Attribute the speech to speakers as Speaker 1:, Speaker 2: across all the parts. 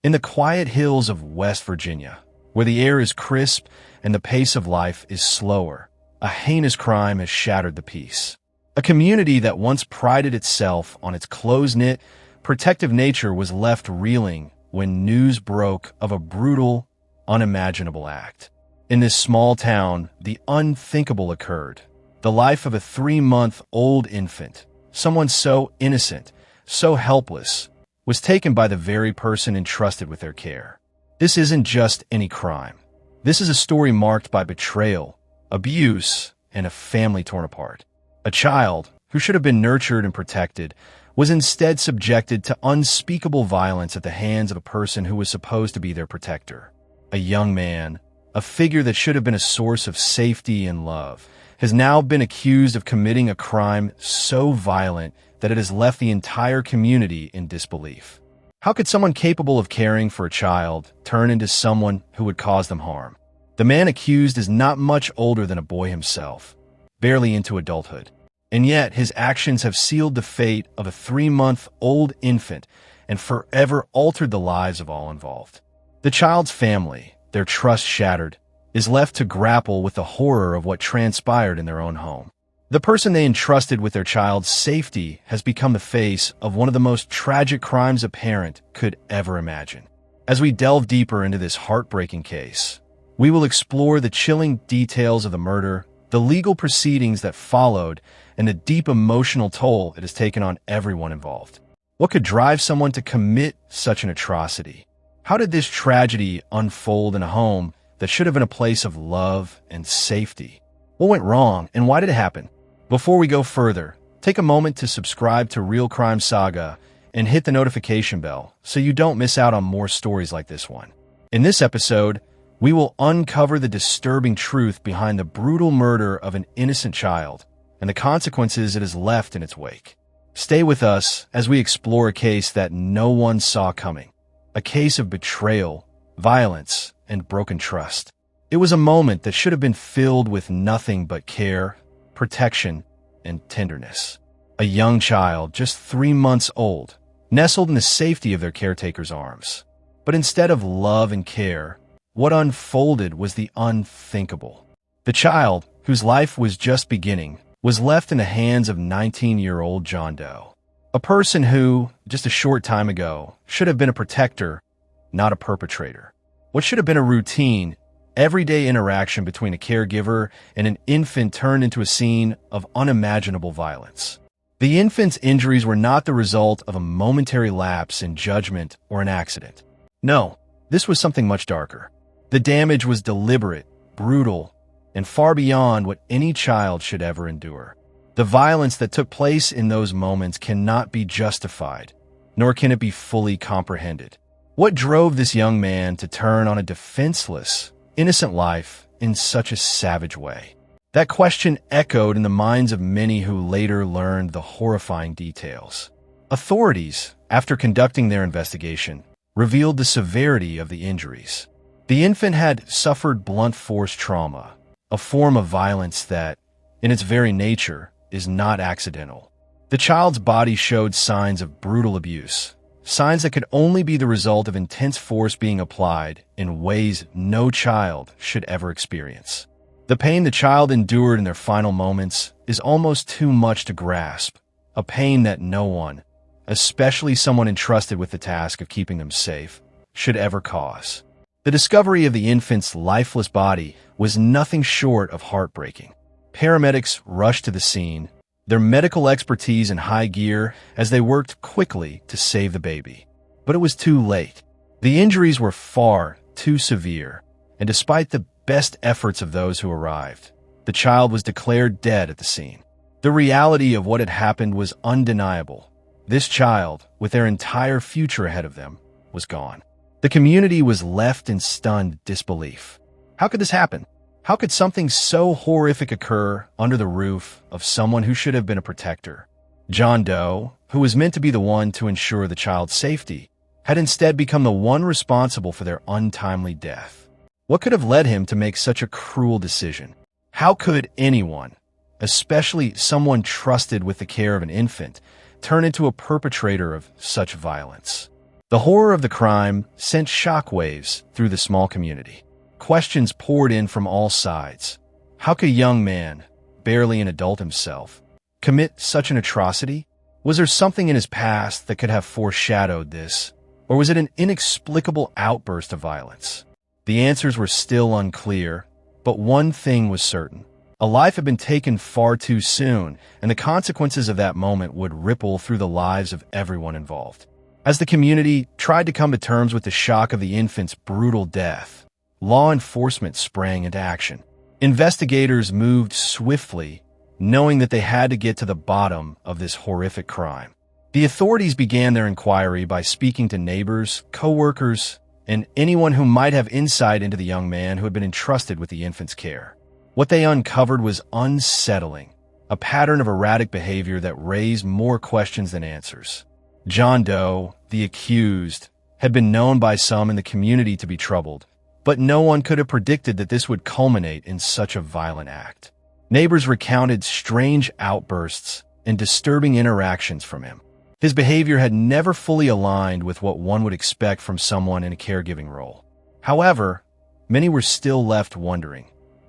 Speaker 1: In the quiet hills of West Virginia, where the air is crisp and the pace of life is slower, a heinous crime has shattered the peace. A community that once prided itself on its close-knit, protective nature was left reeling when news broke of a brutal, unimaginable act. In this small town, the unthinkable occurred. The life of a 3-month-old infant, someone so innocent, so helpless, was taken by the very person entrusted with their care. This isn't just any crime. This is a story marked by betrayal, abuse, and a family torn apart. A child, who should have been nurtured and protected, was instead subjected to unspeakable violence at the hands of a person who was supposed to be their protector. A young man, a figure that should have been a source of safety and love, has now been accused of committing a crime so violent that it has left the entire community in disbelief. How could someone capable of caring for a child turn into someone who would cause them harm? The man accused is not much older than a boy himself, barely into adulthood. And yet, his actions have sealed the fate of a 3-month-old infant and forever altered the lives of all involved. The child's family, their trust shattered, is left to grapple with the horror of what transpired in their own home. The person they entrusted with their child's safety has become the face of one of the most tragic crimes a parent could ever imagine. As we delve deeper into this heartbreaking case, we will explore the chilling details of the murder, the legal proceedings that followed, and the deep emotional toll it has taken on everyone involved. What could drive someone to commit such an atrocity? How did this tragedy unfold in a home that should have been a place of love and safety? What went wrong, and why did it happen? Before we go further, take a moment to subscribe to Real Crime Saga and hit the notification bell so you don't miss out on more stories like this one. In this episode, we will uncover the disturbing truth behind the brutal murder of an innocent child and the consequences it has left in its wake. Stay with us as we explore a case that no one saw coming, a case of betrayal, violence, and broken trust. It was a moment that should have been filled with nothing but care, protection, and tenderness. A young child, just 3 months old, nestled in the safety of their caretaker's arms. But instead of love and care, what unfolded was the unthinkable. The child, whose life was just beginning, was left in the hands of 19-year-old John Doe, a person who, just a short time ago, should have been a protector, not a perpetrator. What should have been a routine, everyday interaction between a caregiver and an infant turned into a scene of unimaginable violence. The infant's injuries were not the result of a momentary lapse in judgment or an accident. No, this was something much darker. The damage was deliberate, brutal, and far beyond what any child should ever endure. The violence that took place in those moments cannot be justified, nor can it be fully comprehended. What drove this young man to turn on a defenseless, innocent life in such a savage way? That question echoed in the minds of many who later learned the horrifying details. Authorities, after conducting their investigation, revealed the severity of the injuries. The infant had suffered blunt force trauma, a form of violence that, in its very nature, is not accidental. The child's body showed signs of brutal abuse, signs that could only be the result of intense force being applied in ways no child should ever experience. The pain the child endured in their final moments is almost too much to grasp, a pain that no one, especially someone entrusted with the task of keeping them safe, should ever cause. The discovery of the infant's lifeless body was nothing short of heartbreaking. Paramedics rushed to the scene, their medical expertise in high gear as they worked quickly to save the baby. But it was too late. The injuries were far too severe, and despite the best efforts of those who arrived, the child was declared dead at the scene. The reality of what had happened was undeniable. This child, with their entire future ahead of them, was gone. The community was left in stunned disbelief. How could this happen? How could something so horrific occur under the roof of someone who should have been a protector? John Doe, who was meant to be the one to ensure the child's safety, had instead become the one responsible for their untimely death. What could have led him to make such a cruel decision? How could anyone, especially someone trusted with the care of an infant, turn into a perpetrator of such violence? The horror of the crime sent shockwaves through the small community. Questions poured in from all sides. How could a young man, barely an adult himself, commit such an atrocity? Was there something in his past that could have foreshadowed this, or was it an inexplicable outburst of violence? The answers were still unclear, but one thing was certain. A life had been taken far too soon, and the consequences of that moment would ripple through the lives of everyone involved. As the community tried to come to terms with the shock of the infant's brutal death, law enforcement sprang into action. Investigators moved swiftly, knowing that they had to get to the bottom of this horrific crime. The authorities began their inquiry by speaking to neighbors, co-workers, and anyone who might have insight into the young man who had been entrusted with the infant's care. What they uncovered was unsettling, a pattern of erratic behavior that raised more questions than answers. John Doe, the accused, had been known by some in the community to be troubled, but no one could have predicted that this would culminate in such a violent act. Neighbors recounted strange outbursts and disturbing interactions from him. His behavior had never fully aligned with what one would expect from someone in a caregiving role. However, many were still left wondering,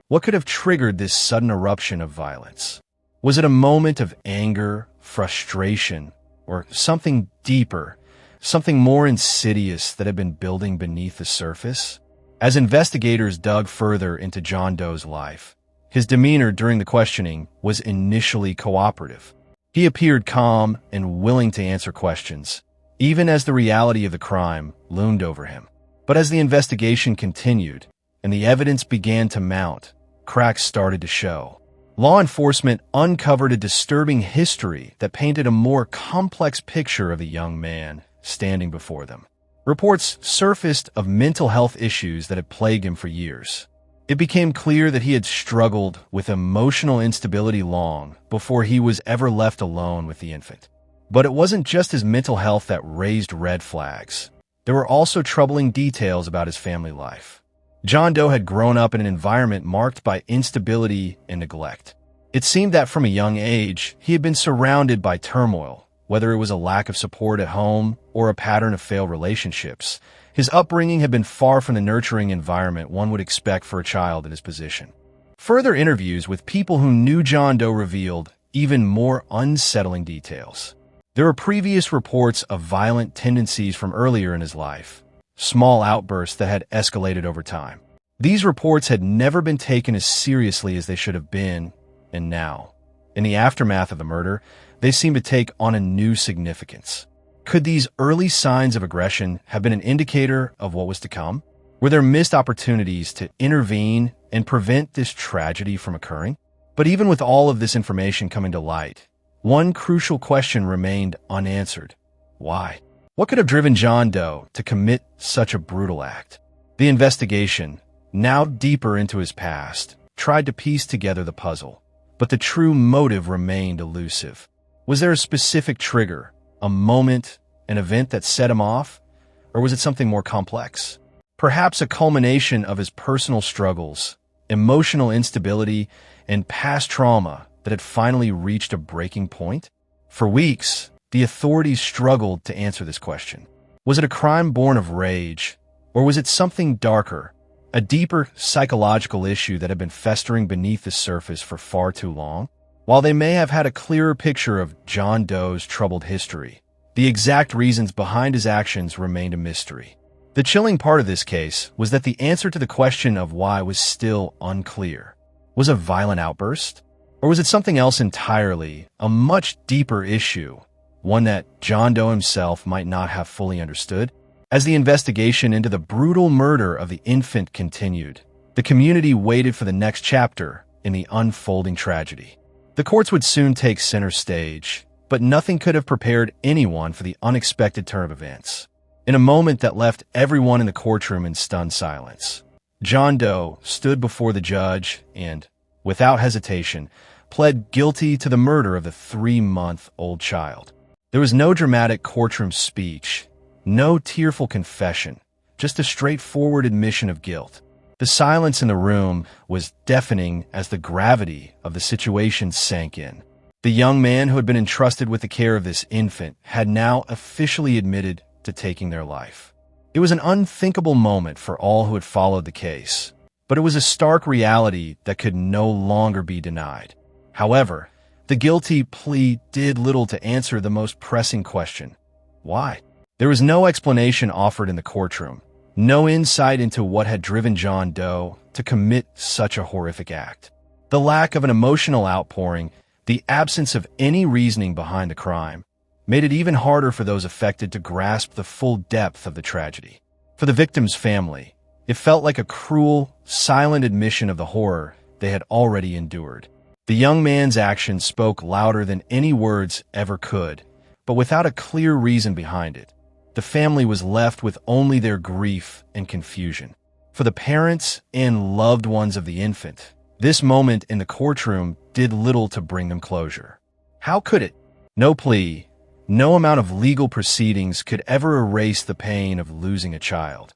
Speaker 1: what could have triggered this sudden eruption of violence? Was it a moment of anger, frustration, or something deeper, something more insidious that had been building beneath the surface? As investigators dug further into John Doe's life, his demeanor during the questioning was initially cooperative. He appeared calm and willing to answer questions, even as the reality of the crime loomed over him. But as the investigation continued and the evidence began to mount, cracks started to show. Law enforcement uncovered a disturbing history that painted a more complex picture of the young man standing before them. Reports surfaced of mental health issues that had plagued him for years. It became clear that he had struggled with emotional instability long before he was ever left alone with the infant. But it wasn't just his mental health that raised red flags. There were also troubling details about his family life. John Doe had grown up in an environment marked by instability and neglect. It seemed that from a young age, he had been surrounded by turmoil, whether it was a lack of support at home or a pattern of failed relationships. His upbringing had been far from the nurturing environment one would expect for a child in his position. Further interviews with people who knew John Doe revealed even more unsettling details. There were previous reports of violent tendencies from earlier in his life, small outbursts that had escalated over time. These reports had never been taken as seriously as they should have been, and now, in the aftermath of the murder, they seemed to take on a new significance. Could these early signs of aggression have been an indicator of what was to come? Were there missed opportunities to intervene and prevent this tragedy from occurring? But even with all of this information coming to light, one crucial question remained unanswered. Why? What could have driven John Doe to commit such a brutal act? The investigation, now deeper into his past, tried to piece together the puzzle, but the true motive remained elusive. Was there a specific trigger, a moment, an event that set him off, or was it something more complex? Perhaps a culmination of his personal struggles, emotional instability, and past trauma that had finally reached a breaking point? For weeks, the authorities struggled to answer this question. Was it a crime born of rage, or was it something darker, a deeper psychological issue that had been festering beneath the surface for far too long? While they may have had a clearer picture of John Doe's troubled history, the exact reasons behind his actions remained a mystery. The chilling part of this case was that the answer to the question of why was still unclear. Was it a violent outburst? Or was it something else entirely, a much deeper issue, one that John Doe himself might not have fully understood? As the investigation into the brutal murder of the infant continued, the community waited for the next chapter in the unfolding tragedy. The courts would soon take center stage, but nothing could have prepared anyone for the unexpected turn of events. In a moment that left everyone in the courtroom in stunned silence, John Doe stood before the judge and, without hesitation, pled guilty to the murder of the 3-month-old child. There was no dramatic courtroom speech, no tearful confession, just a straightforward admission of guilt. The silence in the room was deafening as the gravity of the situation sank in. The young man who had been entrusted with the care of this infant had now officially admitted to taking their life. It was an unthinkable moment for all who had followed the case, but it was a stark reality that could no longer be denied. However, the guilty plea did little to answer the most pressing question: why? There was no explanation offered in the courtroom, no insight into what had driven John Doe to commit such a horrific act. The lack of an emotional outpouring, the absence of any reasoning behind the crime, made it even harder for those affected to grasp the full depth of the tragedy. For the victim's family, it felt like a cruel, silent admission of the horror they had already endured. The young man's actions spoke louder than any words ever could, but without a clear reason behind it. The family was left with only their grief and confusion. For the parents and loved ones of the infant, this moment in the courtroom did little to bring them closure. How could it? No plea, no amount of legal proceedings could ever erase the pain of losing a child,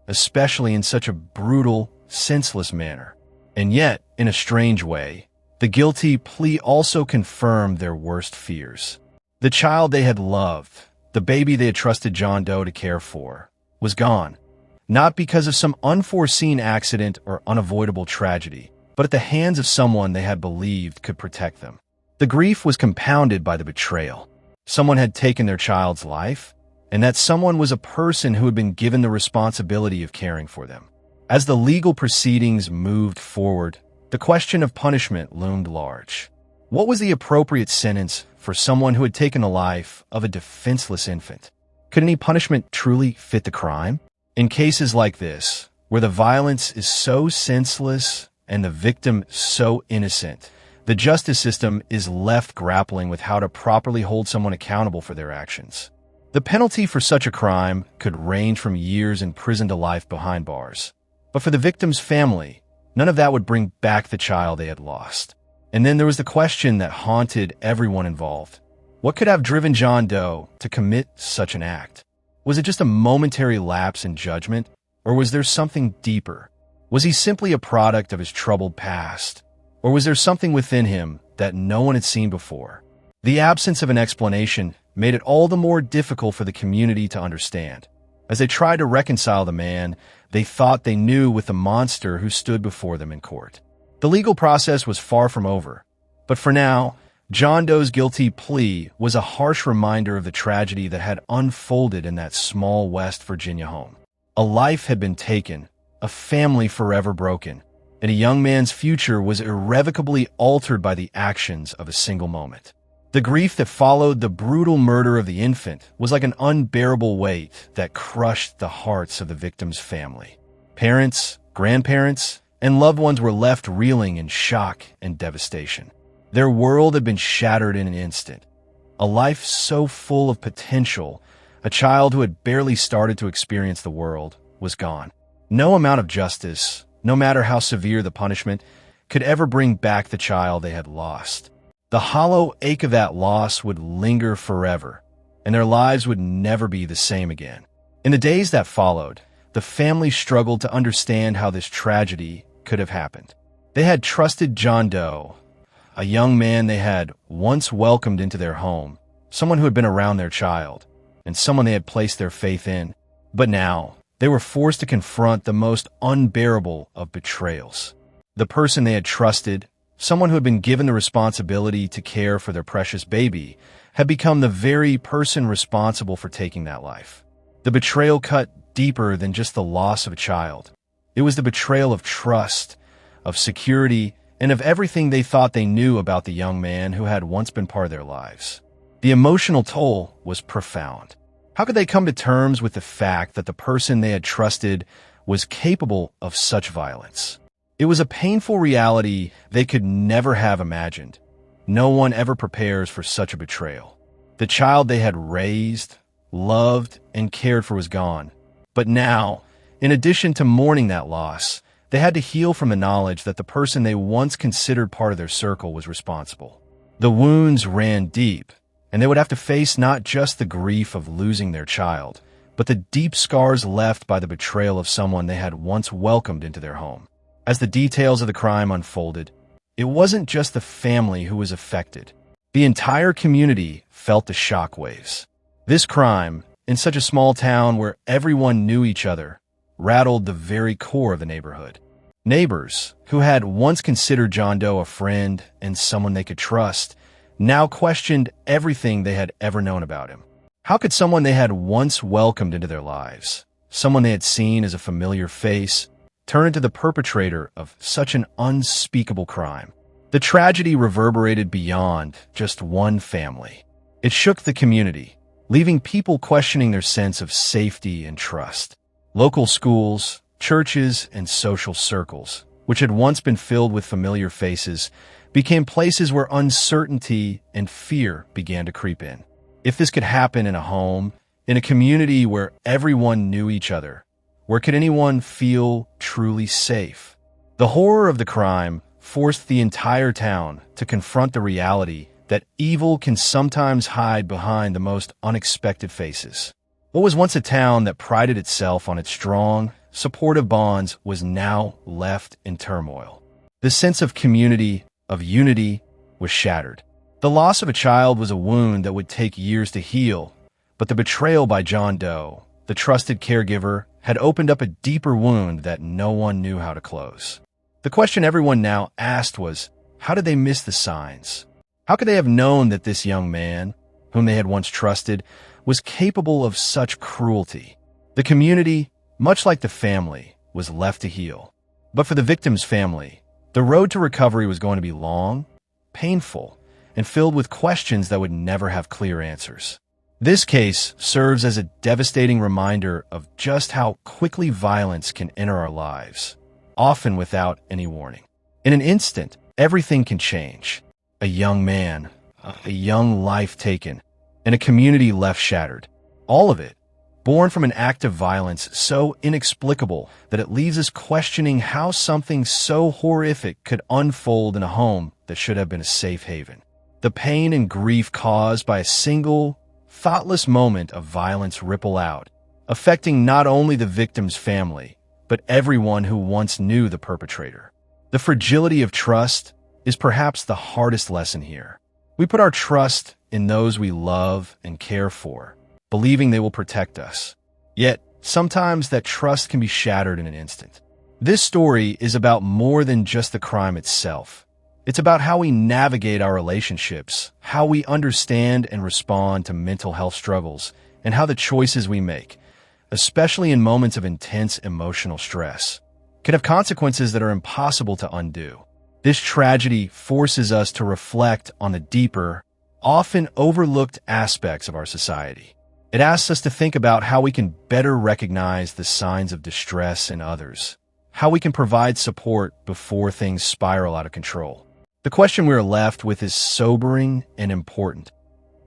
Speaker 1: especially in such a brutal, senseless manner. And yet, in a strange way, the guilty plea also confirmed their worst fears. The child they had loved, the baby they had trusted John Doe to care for, was gone, not because of some unforeseen accident or unavoidable tragedy, but at the hands of someone they had believed could protect them. The grief was compounded by the betrayal. Someone had taken their child's life, and that someone was a person who had been given the responsibility of caring for them. As the legal proceedings moved forward, the question of punishment loomed large. What was the appropriate sentence for someone who had taken the life of a defenseless infant? Could any punishment truly fit the crime? In cases like this, where the violence is so senseless and the victim so innocent, the justice system is left grappling with how to properly hold someone accountable for their actions. The penalty for such a crime could range from years in prison to life behind bars. But for the victim's family, none of that would bring back the child they had lost. And then there was the question that haunted everyone involved. What could have driven John Doe to commit such an act? Was it just a momentary lapse in judgment, or was there something deeper? Was he simply a product of his troubled past, or was there something within him that no one had seen before? The absence of an explanation made it all the more difficult for the community to understand. As they tried to reconcile the man they thought they knew with the monster who stood before them in court. The legal process was far from over, but for now, John Doe's guilty plea was a harsh reminder of the tragedy that had unfolded in that small West Virginia home. A life had been taken, a family forever broken, and a young man's future was irrevocably altered by the actions of a single moment. The grief that followed the brutal murder of the infant was like an unbearable weight that crushed the hearts of the victim's family. Parents, grandparents, and loved ones were left reeling in shock and devastation. Their world had been shattered in an instant. A life so full of potential, a child who had barely started to experience the world, was gone. No amount of justice, no matter how severe the punishment, could ever bring back the child they had lost. The hollow ache of that loss would linger forever, and their lives would never be the same again. In the days that followed, the family struggled to understand how this tragedy could have happened. They had trusted John Doe, a young man they had once welcomed into their home, someone who had been around their child, and someone they had placed their faith in. But now, they were forced to confront the most unbearable of betrayals. The person they had trusted, someone who had been given the responsibility to care for their precious baby, had become the very person responsible for taking that life. The betrayal cut deeper than just the loss of a child. It was the betrayal of trust, of security, and of everything they thought they knew about the young man who had once been part of their lives. The emotional toll was profound. How could they come to terms with the fact that the person they had trusted was capable of such violence? It was a painful reality they could never have imagined. No one ever prepares for such a betrayal. The child they had raised, loved, and cared for was gone. But now, in addition to mourning that loss, they had to heal from the knowledge that the person they once considered part of their circle was responsible. The wounds ran deep, and they would have to face not just the grief of losing their child, but the deep scars left by the betrayal of someone they had once welcomed into their home. As the details of the crime unfolded, it wasn't just the family who was affected. The entire community felt the shockwaves. This crime, in such a small town where everyone knew each other, rattled the very core of the neighborhood. Neighbors, who had once considered John Doe a friend and someone they could trust, now questioned everything they had ever known about him. How could someone they had once welcomed into their lives, someone they had seen as a familiar face, turn into the perpetrator of such an unspeakable crime? The tragedy reverberated beyond just one family. It shook the community, leaving people questioning their sense of safety and trust. Local schools, churches, and social circles, which had once been filled with familiar faces, became places where uncertainty and fear began to creep in. If this could happen in a home, in a community where everyone knew each other, where could anyone feel truly safe? The horror of the crime forced the entire town to confront the reality that evil can sometimes hide behind the most unexpected faces. What was once a town that prided itself on its strong, supportive bonds was now left in turmoil. The sense of community, of unity, was shattered. The loss of a child was a wound that would take years to heal, but the betrayal by John Doe, the trusted caregiver, had opened up a deeper wound that no one knew how to close. The question everyone now asked was, how did they miss the signs? How could they have known that this young man, whom they had once trusted, was capable of such cruelty? The community, much like the family, was left to heal. But for the victim's family, the road to recovery was going to be long, painful, and filled with questions that would never have clear answers. This case serves as a devastating reminder of just how quickly violence can enter our lives, often without any warning. In an instant, everything can change. A young man, a young life taken, and a community left shattered. All of it born from an act of violence so inexplicable that it leaves us questioning how something so horrific could unfold in a home that should have been a safe haven. The pain and grief caused by a single, thoughtless moment of violence ripple out, affecting not only the victim's family, but everyone who once knew the perpetrator. The fragility of trust is perhaps the hardest lesson here. We put our trust in those we love and care for, believing they will protect us. Yet, sometimes that trust can be shattered in an instant. This story is about more than just the crime itself. It's about how we navigate our relationships, how we understand and respond to mental health struggles, and how the choices we make, especially in moments of intense emotional stress, can have consequences that are impossible to undo. This tragedy forces us to reflect on the deeper, often overlooked aspects of our society. It asks us to think about how we can better recognize the signs of distress in others, how we can provide support before things spiral out of control. The question we are left with is sobering and important.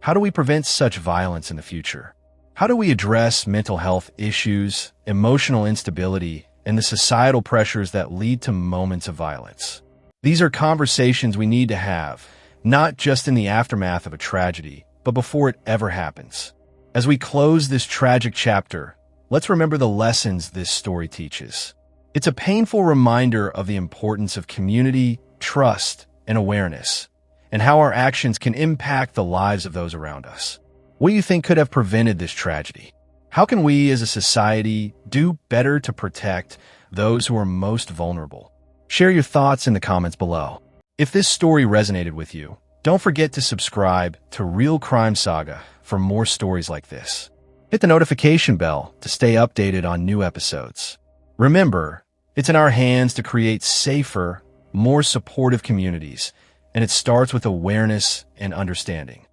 Speaker 1: How do we prevent such violence in the future? How do we address mental health issues, emotional instability, and the societal pressures that lead to moments of violence? These are conversations we need to have, not just in the aftermath of a tragedy, but before it ever happens. As we close this tragic chapter, let's remember the lessons this story teaches. It's a painful reminder of the importance of community, trust, and awareness, and how our actions can impact the lives of those around us. What do you think could have prevented this tragedy? How can we as a society do better to protect those who are most vulnerable? Share your thoughts in the comments below. If this story resonated with you, don't forget to subscribe to Real Crime Saga for more stories like this. Hit the notification bell to stay updated on new episodes. Remember, it's in our hands to create safer, more supportive communities, and it starts with awareness and understanding.